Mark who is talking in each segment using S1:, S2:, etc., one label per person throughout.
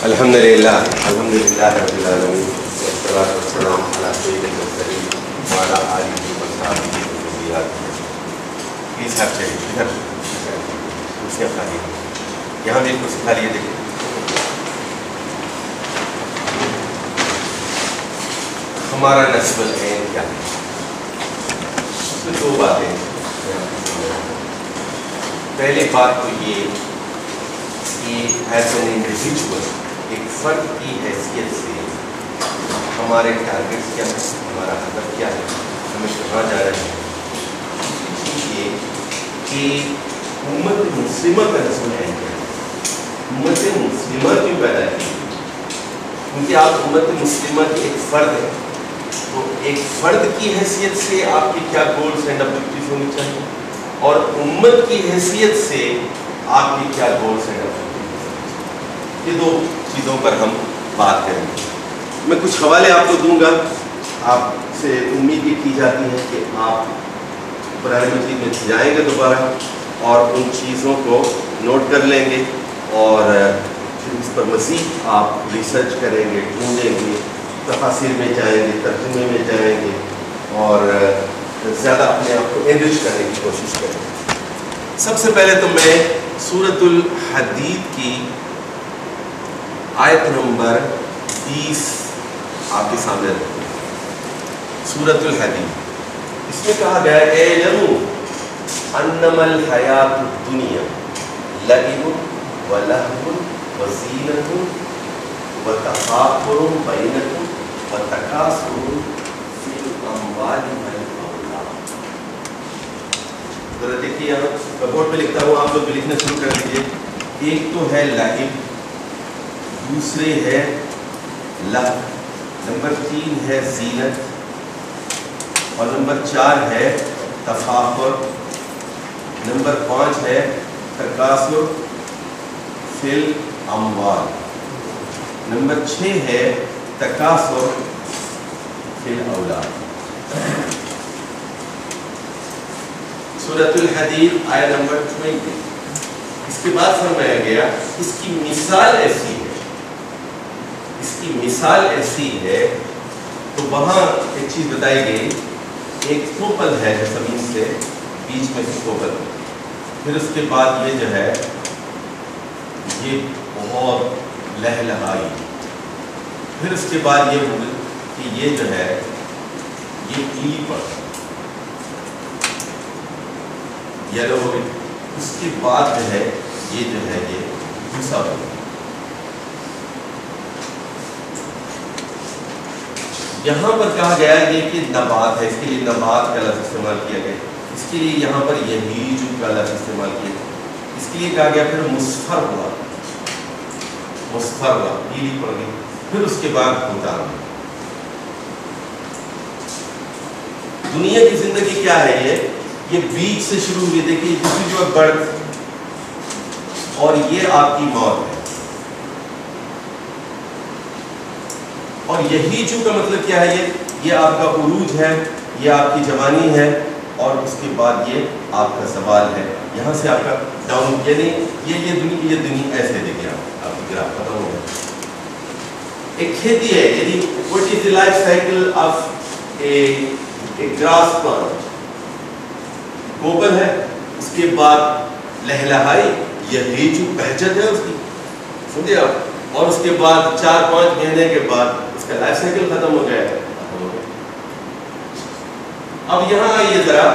S1: الحمدللہ رب العالمین والصلاة والسلام علی سید المرسلین وعلی آلہ وصحبہ وسلم. پلیز ہیو چیئر ادھر کرسیاں خالی یہاں بھی کرسی خالی ہے. دیکھیں ہمارا نسب العین کیا ہے. اس میں دو باتیں. پہلی بات تو یہ کہ ایز این انڈیویجول ایک فرد کی حیثیت سے ہمارے ٹارگیٹس کیا ہیں, ہمارا ہدف کیا ہے, ہمیں کہاں جا رہے ہیں. یہ کہ امت مسلمہ کا نسل ہے کیا ہے. امت مسلمہ کیوں پیدا کی؟ کیونکہ آپ امت مسلمہ کی ایک فرد ہیں. تو ایک فرد کی حیثیت سے آپ کی کیا گولز اینڈ آبجیکٹیوز ہونی چاہیے, اور امت کی حیثیت سے آپ کی کیا گولز اینڈ آبجیکٹیوز. یہ دو چیزوں پر ہم بات کریں گے. میں کچھ حوالے آپ کو دوں گا. آپ سے امید یہ کی جاتی ہے کہ آپ قرآن مجید میں جائیں گے دوبارہ اور ان چیزوں کو نوٹ کر لیں گے, اور پھر اس پر مزید آپ ریسرچ کریں گے, ڈھونڈیں گے, تفاسیر میں جائیں گے, ترجمے میں جائیں گے, اور زیادہ اپنے آپ کو انرچ کرنے کی کوشش کریں گے. سب سے پہلے تو میں سورۃ الحدید کی آیت نمبر 20 آپ کے سامنے رکھتے ہیں. سورۃ الحدید, اس میں کہا گیا ہے اعلموا انما الحیات الدنیا لعب ولہو وزینۃ وتفاخر بینکم وتکاثر فی الاموال والاولاد. ذرا دیکھیے یہاں میں بورڈ پہ لکھتا ہوں, آپ لوگ بھی لکھنا شروع کر دیجیے. ایک تو ہے لعب, دوسرے ہے لہو, نمبر 3 ہے زینت, اور نمبر 4 ہے تفاخر, نمبر 5 ہے تکاثر فی الاموال, نمبر 6 ہے تکاثر فی الاولاد. سورۃ الحدید آیت نمبر 20. اس کے بعد فرمایا گیا اس کی مثال ایسی ہے, اس کی مثال ایسی ہے. تو وہاں ایک چیز بتائی گئی, ایک کوپل ہے جو زمین سے بیچ میں سے کوپل, پھر اس کے بعد یہ جو ہے یہ بہت لہلہائی, پھر اس کے بعد یہ ہوئی کہ یہ جو ہے یہ پیلی پڑ یلو ہو گئی, اس کے بعد جو ہے یہ بھوسا ہو گیا. یہاں پر کہا گیا یہ کہ نبات ہے, اس کے لیے نبات کا لفظ استعمال کیا گیا. اس کے لیے یہاں پر یہیج کا لفظ استعمال کیا گیا. اس کے لیے کہا گیا پھر مصفر ہوا, پیلی پڑ گئی, پھر اس کے بعد ہوتا. دنیا کی زندگی کیا ہے, یہ بیچ سے شروع ہوئی. دیکھیے دس از یور برتھ, اور یہ آپ کی موت ہے. اور یہی جو کا مطلب کیا ہے, یہ آپ کا عروج ہے, یہ آپ کی جوانی ہے, اور اس کے بعد یہ آپ کا زوال ہے. یہاں سے آپ کا ڈاؤن, یعنی یہ دنیا ایسے دیکھیں آپ کی گراف ختم ہو گیا. ایک کھیتی ہے, یعنی what is the life cycle of a grass plant. Couple ہے, اس کے بعد لہلہائی, یہ جو بہجت ہے اس کی, سمجھے آپ, اور اس کے بعد 4-5 مہینے کے بعد اس کا لائف سائیکل ختم ہو گیا. اب یہاں آئیے ذرا,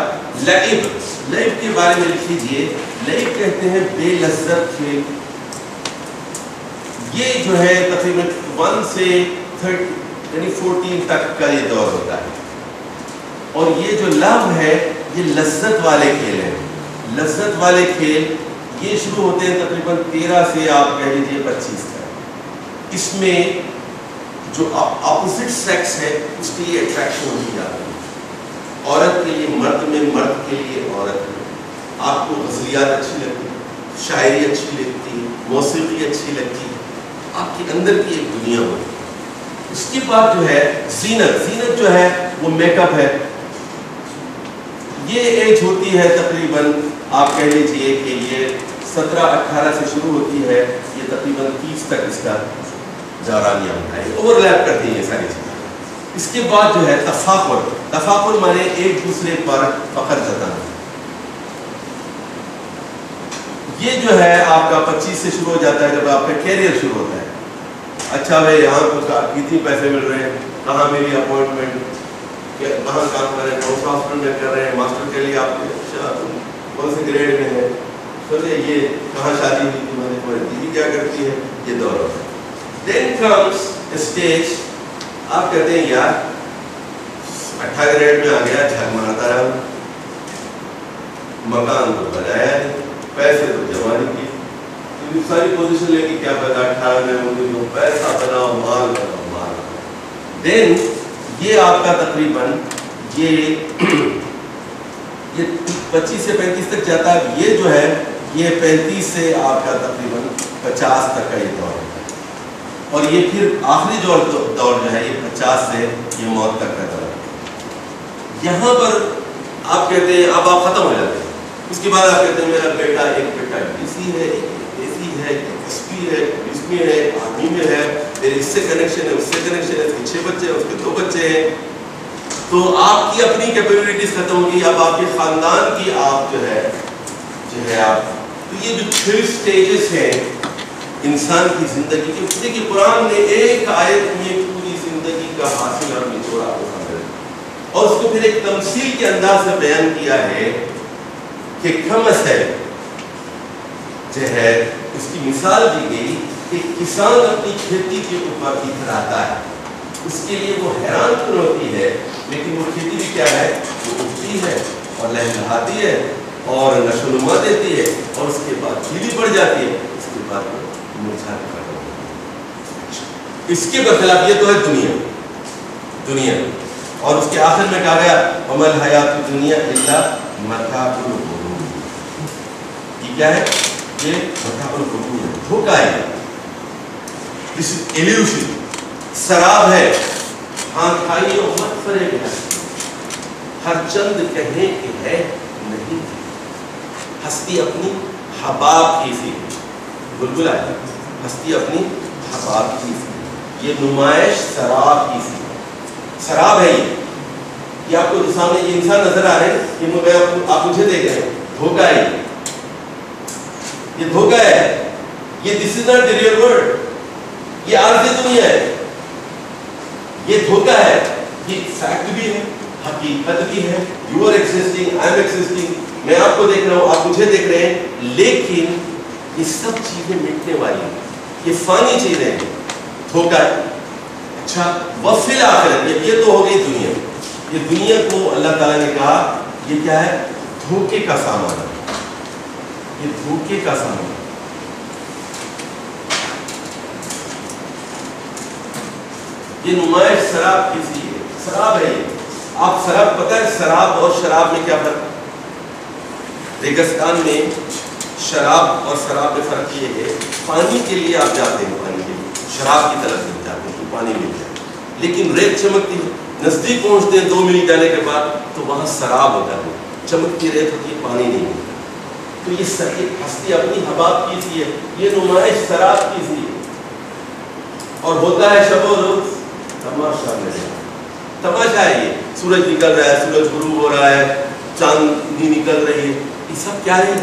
S1: لعب کے بارے میں لکھ لیجیے. لعب کہتے ہیں بے لذت کھیل. یہ جو ہے تقریباً 1 سے 14 تک کا یہ دور ہوتا ہے, اور یہ جو لہو ہے یہ لذت والے کھیل ہیں. لذت والے کھیل یہ شروع ہوتے ہیں تقریباً 13 سے آپ کہہ لیجیے 25 تک. اس میں جو اپوزٹ سیکس ہے اس کے لیے اٹریکشن ہوتی جاتی ہے. عورت کے لیے مرد میں, مرد کے لیے عورت میں. آپ کو غزلیات اچھی لگتی ہیں, شاعری اچھی لگتی ہے, موسیقی اچھی لگتی ہے, آپ کے اندر کی ایک دنیا ہوتی ہے. اس کے بعد جو ہے زینت جو ہے وہ میک اپ ہے. یہ ایج ہوتی ہے تقریباً آپ کہہ لیجئے کہ یہ 17-18 سے شروع ہوتی ہے, یہ تقریباً 30 تک اس کا جورانیہ اٹھائیں گے، اوور لیپ کرتی ہیں یہ ساری چیزیں۔ اس کے بعد جو ہے تفاخر، تفاخر مانے ایک دوسرے پر فخر جتانا۔ یہ جو ہے آپ کا 25 سے شروع ہو جاتا ہے جب آپ کا کیریئر شروع ہوتا ہے۔ اچھا بھائی یہاں کچھ کتنے پیسے مل رہے ہیں، کہاں میری اپوائنٹمنٹ، کہاں کام کر رہے ہیں، کون سا ہاسپٹل میں کر رہے ہیں، ماسٹر کے لیے آپ کون سے گریڈ میں ہے، سوچے یہ کہاں شادی ہوئی تھی، میں نے تمہاری بیوی کیا کرتی ہے، یہ دور ہوتا ہے۔ دین کمس اسٹیج، آپ کہتے ہیں یار 8 گریڈ میں آ گیا، جھگ مارتا رہا، مکان تو بنایا ہے، پیسے تو جمع نہیں کیے، ساری پوزیشن لے کے کیا پتا 18 میں مجھے پیسہ بناؤ، مال بناؤ، مال بناؤ۔ دین یہ آپ کا تقریباً یہ 25 سے 35 تک جاتا ہے۔ یہ جو ہے یہ 35 سے آپ کا تقریباً 50 تک کا یہ دور ہے، اور یہ پھر آخری دور جو ہے یہ 50 سے یہ موت تک کا دور ہے۔ یہاں پر آپ کہتے ہیں اب آپ ختم ہو جاتے ہیں، اس کے بعد آپ کہتے ہیں میرا بیٹا، ایک بیٹا ڈی سی ہے، اے سی ہے، ایس پی ہے، پولیس میں ہے، آرمی میں ہے، میرے اس سے کنیکشن ہے، اس سے کنیکشن ہے، اس کے 6 بچے ہیں، اس کے 2 بچے ہیں۔ تو آپ کی اپنی کیپیبلٹیز ختم ہوگی، اب آپ کے خاندان کی آپ جو ہے آپ، تو یہ جو 3 سٹیجز ہیں انسان کی زندگی کے، دیکھیے قرآن نے ایک آیت میں پوری زندگی کا حاصل اور نچوڑ آپ کو سمجھا، اور اس کو پھر ایک تمثیل کے انداز سے بیان کیا ہے کہ کمس ہے جو ہے، اس کی مثال دی گئی کہ کسان اپنی کھیتی کے اوپر اتراتا ہے، اس کے لیے وہ حیران کن ہوتی ہے، لیکن وہ کھیتی بھی کیا ہے، وہ اگتی ہے اور لہلہاتی ہے اور نشو و نما دیتی ہے، اور اس کے بعد پیلی پڑ جاتی ہے، اس کے بعد مرجھا کے ختم ہوتی ہے۔ اس کے برخلاف یہ تو ہے دنیا، اور اس کے آخر میں کہا گیا وَمَا الْحَيَاةُ الدُّنْيَا إِلَّا مَتَاعُ الْغُرُورِ۔ یہ کیا ہے؟ یہ متاع الغرور ہے، دھوکہ ہے، دس از ایلیوشن، سراب ہے۔ ہاں کھائیے اور مت فرے گا، ہر چند کہنے کہ ہے نہیں، ہستی اپنی حباب کی سی، بلبل آئی، ہستی اپنی حباب کی سی، یہ نمائش سراب کی سی، سراب ہے یہ آپ کو سامنے یہ انسان نظر آ رہے ہیں، یہ آپ مجھے دیکھ رہے ہیں، دھوکہ ہے یہ دھوکہ ہے، یہ this is not the real world, یہ عارضی دنیا ہے، یہ دھوکہ ہے، یہ فیکٹ بھی ہے، حقیقت بھی ہے، you are existing, I am existing, میں آپ کو دیکھ رہا ہوں، آپ مجھے دیکھ رہے ہیں، لیکن یہ سب چیزیں مٹنے والی ہیں، یہ فانی چیزیں ہیں، دھوکہ ہے۔ اچھا وفی الآخرت، یہ تو ہو گئی دنیا، یہ دنیا کو اللہ تعالیٰ نے کہا یہ کیا ہے، دھوکے کا سامان ہے، یہ دھوکے کا سامان ہے۔ یہ نمائش شراب کی سی ہے، شراب ہے یہ، آپ شراب پتہ ہے شراب اور شراب میں کیا فرق؟ ریگستان میں شراب اور شراب میں فرق یہ ہے، پانی کے لیے آپ جاتے ہیں، پانی کے لیے شراب کی طرف نہیں جاتے ہیں، پانی مل جائے، لیکن ریت چمکتی ہے، نزدیک پہنچتے ہیں 2 میل جانے کے بعد تو وہاں شراب ہوتا ہے، چمکتی ریت ہوتی ہے، پانی نہیں ہوتا۔ تو یہ ہستی اپنی حباب کی سی ہے، یہ نمائش شراب کی سی ہے، اور ہوتا ہے شب و روز تماشا میں، تماشا ہے یہ، سورج نکل رہا ہے، سورج غروب ہو رہا ہے، چاندنی نکل رہی ہے، یہ سب کیا ہے؟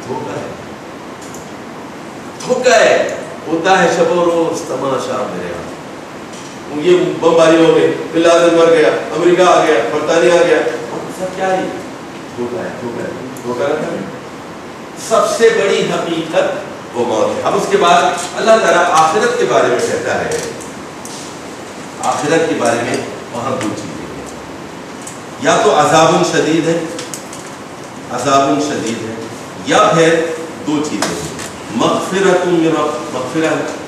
S1: دھوکہ ہے، دھوکہ ہے، ہوتا ہے شب و روز تماشا میرے یہاں۔ یہ بمباری ہو گئی، بن لادن مر گیا، امریکہ آ گیا، برطانیہ آ گیا، اور سب کیا ہے؟ دھوکہ ہے، دھوکہ ہے، دھوکہ ہے۔ سب سے بڑی حقیقت وہ موت ہے۔ اب اس کے بعد اللہ تعالیٰ آخرت کے بارے میں کہتا ہے، آخرت کے بارے میں وہاں 2 چیزیں ہیں، یا تو عذاب شدید ہے، عذاب شدید ہے، یا پھر 2 چیزیں ہیں، مغفرت من رب، مغفرت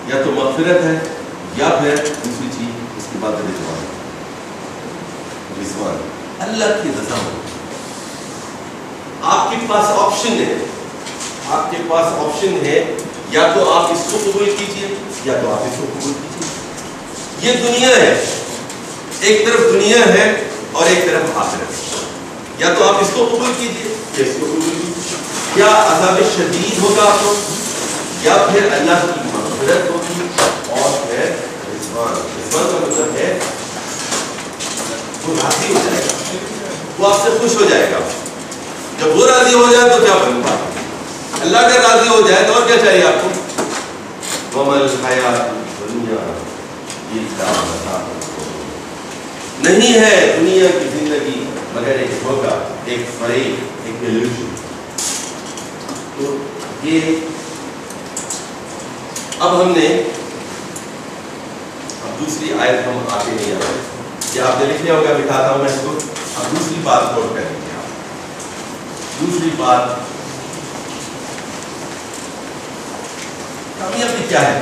S1: یا تو مغفرت ہے، یا پھر دوسری چیز اس کے بعد رضوان، رضوان اللہ کی رضا ہو۔ آپ کے پاس آپشن ہے، آپ کے پاس آپشن ہے، یا تو آپ اس کو قبول کیجئے یا تو آپ اس کو قبول کیجئے۔ یہ دنیا ہے، ایک طرف دنیا ہے اور ایک طرف آخرت، یا تو آپ اس کو قبول کیجئے کہ اس کو کیا عذاب شدید ہوگا آپ کو یا پھر اللہ کی مغفرت ہوگی اور پھر رضوان. رضوان کا مطلب ہے وہ راضی ہو جائے گا, وہ آپ سے خوش ہو جائے گا. جب وہ راضی ہو جائے تو کیا بنتا ہے, اللہ کا راضی ہو جائے تو اور کیا چاہیے آپ کو. وَمَا الْحَيَاةُ الدُّنْيَا إِلَّا مَتَاعُ الْغُرُورِ. نہیں ہے دنیا کی زندگی مگر ایک دھوکہ, ایک فریب, ایک illusion. تو یہ اب ہم نے اب دوسری آیت ہم آگے نہیں آئے, یہ آپ نے لکھ لیا ہوگا, بتاتا ہوں میں اس کو. اب دوسری بات نوٹ کریں گے آپ. دوسری بات کامیابی کیا ہے,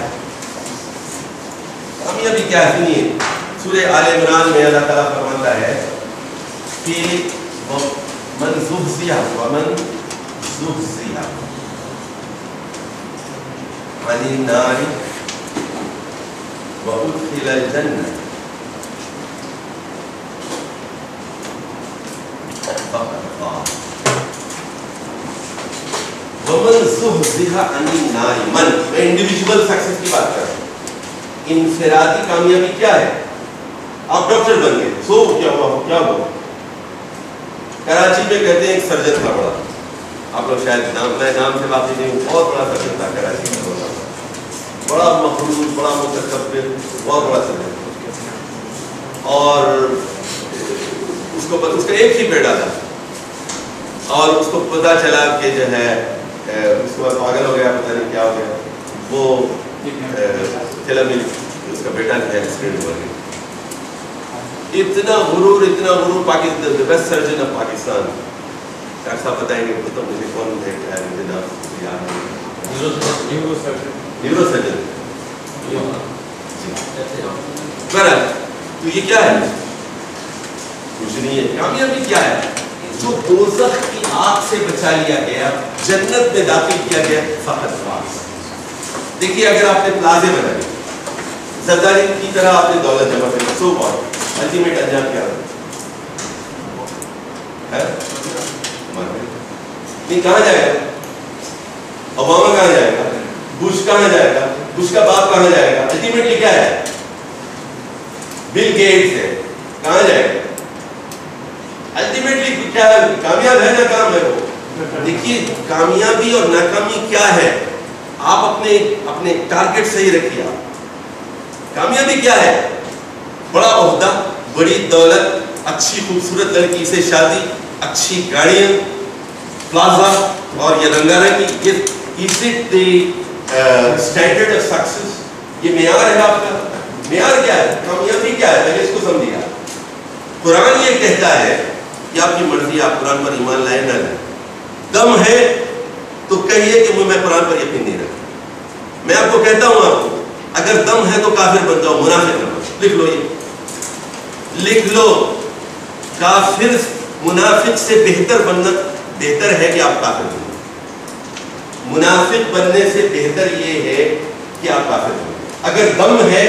S1: کامیابی کیا ہے. سنیے سورہ آل عمران میں اللہ تعالیٰ فرماتا ہے کہ من زحزح ومن زحزح عن النار وادخل الجنة فقد فاز. ومن زحزح عن النار, من میں انڈیویجول سکسیس کی بات کر رہا ہوں. انفرادی کامیابی کیا ہے, آپ ڈاکٹر بن گئے, سو کیا ہوا, کیا ہوا. کراچی میں کہتے ہیں ایک سرجن تھا بڑا, آپ لوگ شاید میں نام سے واقف نہیں ہوں, بہت بڑا سرجن تھا کراچی میں, بڑا مخلوق, بڑا متکبر, بہت بڑا سرجن. اور اس کا ایک ہی بیٹا تھا اور اس کو پتہ چلا کہ جو ہے اس کو پاگل ہو گیا, پتہ نہیں کیا ہو گیا, وہ چلا مل اس کا بیٹا جو ہے ایکسیڈنٹ ہو گیا. اتنا غرور, اتنا غرور. Pakistan best surgeon of Pakistan, doctor صاحب بتائیں گے تو مجھے کون ہے, مجھے نام یاد نہیں. Neuro surgeon. بہرحال تو یہ کیا ہے, کچھ نہیں ہے. کامیابی کیا ہے, جو دوزخ کی آگ سے بچا لیا گیا, جنت میں داخل کیا گیا, فقط فاز. دیکھیے اگر آپ نے پلازے بنائے, زرداری کی طرح آپ نے دولت جمع کری, سو بات الٹیمیٹ انجام کیا ہے, نہیں کہاں جائے گا, اوباما کہاں جائے گا, بش کہاں جائے گا, بش کا باپ کہاں جائے گا, الٹیمیٹلی کیا ہے, بل گیٹس ہے, کہاں جائے گا. الٹیمیٹلی کیا ہے, کامیاب ہے ناکام ہے وہ. دیکھیے کامیابی اور ناکامی کیا ہے, آپ اپنے ٹارگٹ صحیح رکھیے. کامیابی کیا ہے, بڑا عہدہ, بڑی دولت, اچھی خوبصورت لڑکی سے شادی, اچھی گاڑیاں, پلازا اور یہ رنگا رنگی. Is it the standard of success? یہ معیار ہے آپ کا. معیار کیا ہے, کامیابی کیا ہے, پہلے اس کو سمجھیے. قرآن یہ کہتا ہے کہ آپ کی مرضی, آپ قرآن پر ایمان لائے نہ لائے. دم ہے تو کہیے کہ میں قرآن پر یقین نہیں رکھتا. میں آپ کو کہتا ہوں, آپ کو اگر دم ہے تو کافر بن جاؤ, منافق نہ بن. لکھ لو, یہ لکھ لو. کافر منافق سے بہتر بننا بہتر ہے کہ آپ کافر بنیں. منافق بننے سے بہتر یہ ہے کہ آپ کافر بنیں. اگر دم ہے,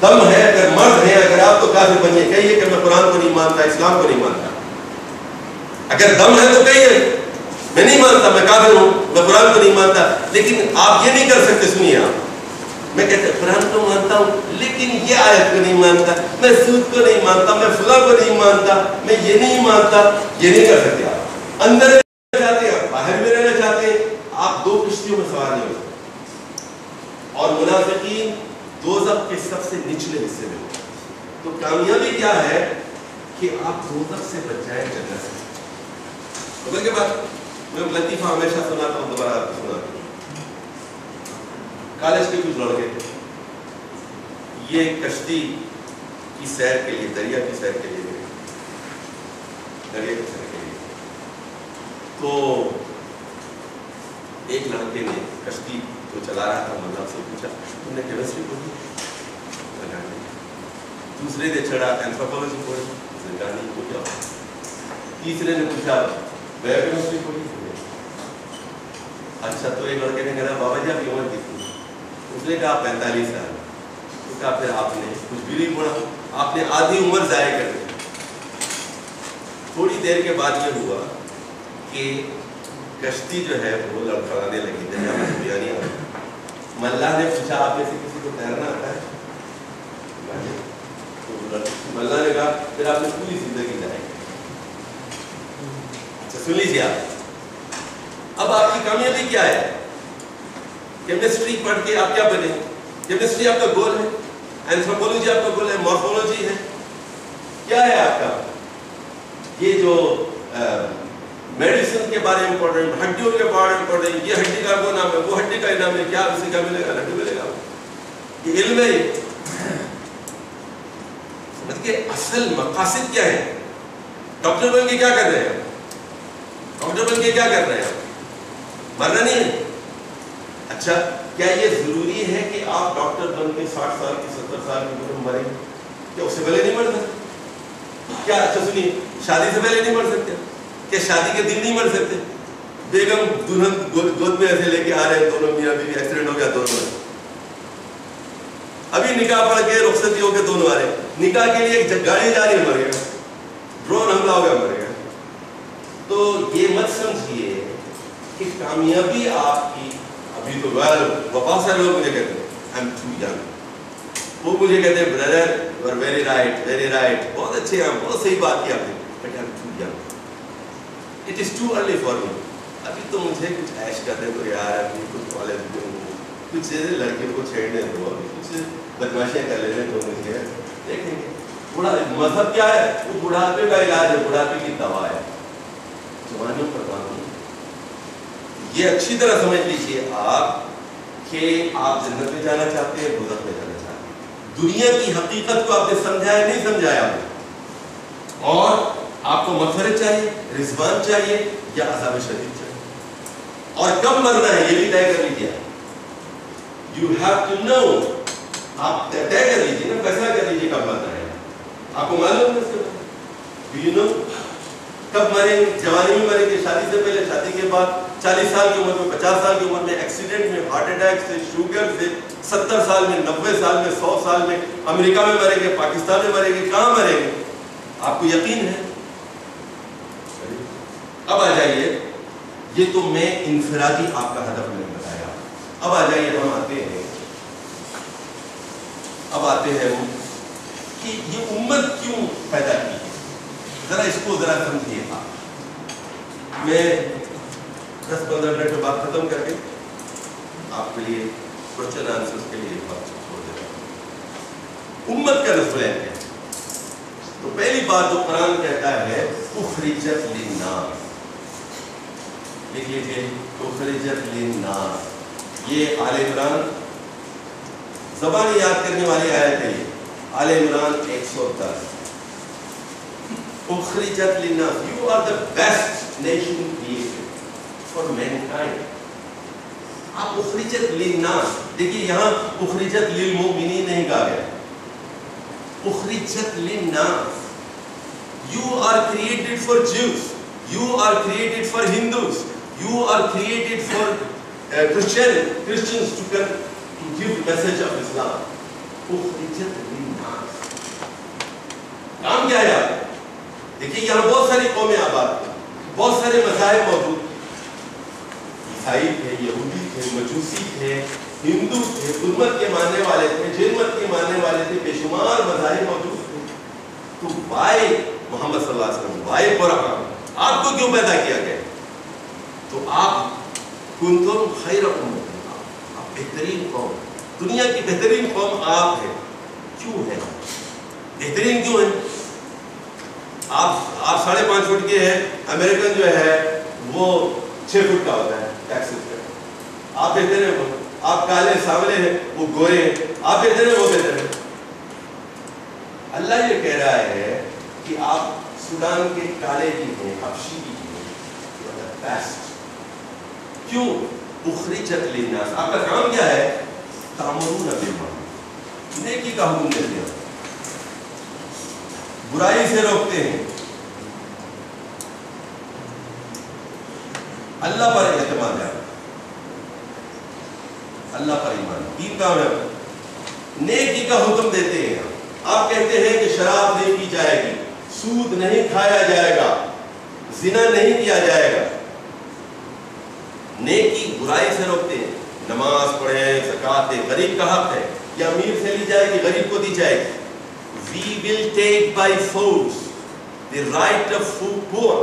S1: اگر مرد ہے, اگر آپ تو کافر بنیے. کہیے کہ میں قرآن کو نہیں مانتا, اسلام کو نہیں مانتا. اگر دم ہے تو کہیے میں نہیں مانتا, میں کافر ہوں, میں قرآن کو نہیں مانتا. لیکن آپ یہ نہیں کر سکتے. سنیے, آپ میں کہتا قرآن کو مانتا ہوں لیکن یہ آیت کو نہیں مانتا, میں سود کو نہیں مانتا, میں فلاں کو نہیں مانتا, میں یہ نہیں مانتا. یہ نہیں کر سکتے. آپ اندر رہنا چاہتے ہیں, آپ باہر میں رہنا چاہتے ہیں, آپ دو کشتیوں میں سوار نہیں ہو سکتے. اور منافقین دوزخ کے سب سے نچلے حصے میں ہوتے ہیں. تو کامیابی کیا ہے کہ آپ دوزخ سے بچ جائیں, جنت سے. اس کے بعد میں لطیفہ ہمیشہ سناتا ہوں, دوبارہ آپ کو سناتا ہوں. کالج کے کچھ لڑکے یہ کشتی کی سیر کے لیے, دریا کی سیر کے لیے گئے, دریا کی سیر کے لیے. تو ایک لڑکے نے کشتی جو چلا رہا تھا مطلب سے پوچھا, تم نے کیمسٹری پڑھی؟ دوسرے نے چڑھا اینتھروپولوجی پڑھی, زندانی کو کیا. تیسرے نے پوچھا بایو کیمسٹری پڑھی. اچھا, تو ایک لڑکے نے کہا بابا جی آپ کی عمر کتنی؟ اس نے کہا 45 سال. تو کہا پھر آپ نے کچھ بھی نہیں پڑھا, آپ نے آدھی عمر ضائع کر دی. تھوڑی دیر کے بعد یہ ہوا کہ کشتی جو ہے وہ لڑکھڑانے لگی دریا میں ڈوبیا نہیں آتا. ملا نے پوچھا آپ میں سے کسی کو تیرنا آتا ہے؟ ملا نے کہا پھر آپ نے پوری زندگی جائے گی. اچھا سن لیجیے آپ، اب آپ کی کامیابی کیا ہے؟ کیمسٹری پڑھ کے آپ کیا بنے؟ کیمسٹری آپ کا گول ہے، اینتھروپولوجی آپ کا گول ہے، مورفولوجی ہے، کیا ہے آپ کا؟ یہ جو میڈیسن کے بارے میں پڑھ رہے ہیں، ہڈیوں کے بارے میں پڑھ رہے ہیں، یہ ہڈی کا وہ نام ہے، وہ ہڈی کا نام ہے، کیا اسے کیا ملے گا؟ ہڈی ملے گا. یہ علم ہے. سمجھ کے اصل مقاصد کیا ہے؟ ڈاکٹر بن کے کیا کر رہے ہیں؟ ڈاکٹر بن کے کیا کر رہے ہیں؟ مرنا نہیں ہے. اچھا کیا یہ ضروری ہے کہ آپ ڈاکٹر بن کے 60 سال کی 70 سال کی عمر میں مریں؟ کیا اس سے پہلے نہیں مر سکتے؟ کیا اچھا سنیے، شادی سے پہلے نہیں مر سکتے؟ کیا شادی کے دن نہیں مر سکتے؟ بیگم دلہن گود میں ایسے لے کے آ رہے ہیں، دونوں میاں بیوی، ایکسیڈنٹ ہو گیا دونوں میں، ابھی نکاح پڑھ کے رخصتی ہو کے دونوں آ رہے ہیں، نکاح کے لیے ایک گاڑی جا رہی ہے، مر گیا، ڈرون حملہ ہو گیا، مر گیا. تو یہ مت سمجھیے کہ کامیابی آپ کی ابھی تو بہت سارے لوگ مجھے کہتے ہیں آئی ایم ٹو ینگ، وہ مجھے کہتے ہیں brother you are very right, very right, بہت اچھے ہیں، بہت صحیح بات کی آپ نے، but I am too young, it is too early for me. ابھی تو مجھے کچھ عیش کرنے دو یار، ابھی کچھ کالج میں ہوں، کچھ لڑکیوں کو چھیڑنے دو، ابھی کچھ بدماشیاں کر لینے دو مجھے، دیکھیں گے. مذہب کیا ہے؟ وہ بڑھاپے کا علاج ہے، بڑھاپے کی دوا ہے، جوانیوں پر کام نہیں. یہ اچھی طرح سمجھ لیجیے آپ کہ آپ جنت میں جانا چاہتے ہیں، دوزخ میں جانا چاہتے ہیں. دنیا کی حقیقت کو آپ نے سمجھایا نہیں سمجھایا آپ نے، اور آپ کو مغفرت چاہیے، رضوان چاہیے یا عذاب شدید چاہیے، اور کب مرنا ہے یہ بھی طے کر لیجیے. یو ہیو ٹو نو، آپ طے کر لیجیے نا، فیصلہ کر لیجیے کب مرنا ہے. آپ کو معلوم ہے ڈو یو نو کب مریں گے؟ جوانی میں مریں گے، شادی سے پہلے، شادی کے بعد، 40 سال کی عمر میں، 50 سال کی عمر میں، ایکسیڈنٹ میں، ہارٹ اٹیک سے، شوگر سے، 70 سال میں، 90 سال میں، 100 سال میں، امریکہ میں مریں گے، پاکستان میں مریں گے، کہاں مریں گے؟ آپ کو یقین ہے؟ اب آ جائیے، یہ تو میں انفرادی آپ کا ہدف نہیں بتایا. اب آ جائیے، ہم آتے ہیں کہ یہ امت کیوں پیدا کی ہے. ذرا اس کو ذرا سمجھیے. میں 10-15 منٹ میں بات ختم کر کے آپ کے لیے کوشچن آنسر کے لیے بات چھوڑ دیتا ہوں. امت کا نسل ہے. تو پہلی بات جو قرآن کہتا ہے اخرجت للناس، لکھ لیجیے اخرجت للناس. یہ آل عمران، زبان یاد کرنے والی آیت ہے. آل عمران 110. اخرجت للناس، you are the best nation created for mankind. آپ اخرجت للناس، دیکھیے یہاں اخرجت للمؤمنین نہیں کہا گیا، اخرجت للناس. You are created for Jews, you are created for Hindus, you are created for Christians to give message of Islam. اخرجت للناس. کام کیا ہے آپ؟ دیکھیے یہاں بہت ساری قومیں آباد ہیں، بہت سارے مذاہب موجود ہیں. عیسائی تھے، یہودی تھے، مجوسی تھے، ہندو تھے، بدھ مت کے ماننے والے تھے، جین مت کے ماننے والے تھے، بے شمار مذاہب موجود تھے. تو وائے محمد صلی اللہ علیہ وسلم، وائے قرآن، آپ کو کیوں پیدا کیا گیا؟ تو آپ کنتم خیر امت، آپ بہترین قوم، دنیا کی بہترین قوم آپ ہیں. کیوں ہے بہترین؟ کیوں ہے؟ آپ 5.5 فٹ کے ہیں، امریکن جو ہے وہ 6 فٹ کا ہوتا ہے ٹیکسس کا. آپ بہتر ہیں، آپ کالے سانولے ہیں، وہ گورے ہیں، آپ بہتر ہیں، وہ بہتر ہیں. اللہ یہ کہہ رہا ہے کہ آپ سودان کے کالے بھی ہیں، حبشی بھی ہیں، بیسٹ. کیوں؟ اخرجت للناس. آپ کا کام کیا ہے؟ تأمرون بالمعروف، نیکی کا حکم دیتے ہیں، برائی سے روکتے ہیں، اللہ پر اعتماد ہے، اللہ پر ایمان. 3 کام ہے. نیکی کا حکم دیتے ہیں. آپ کہتے ہیں کہ شراب نہیں پی جائے گی، سود نہیں کھایا جائے گا، زنا نہیں کیا جائے گا. نیکی برائی سے روکتے ہیں. نماز پڑھیں, زکوٰۃ دیں, غریب کا حق ہے, یہ امیر سے لی جائے گی, غریب کو دی جائے گی. We will take by force the right of poor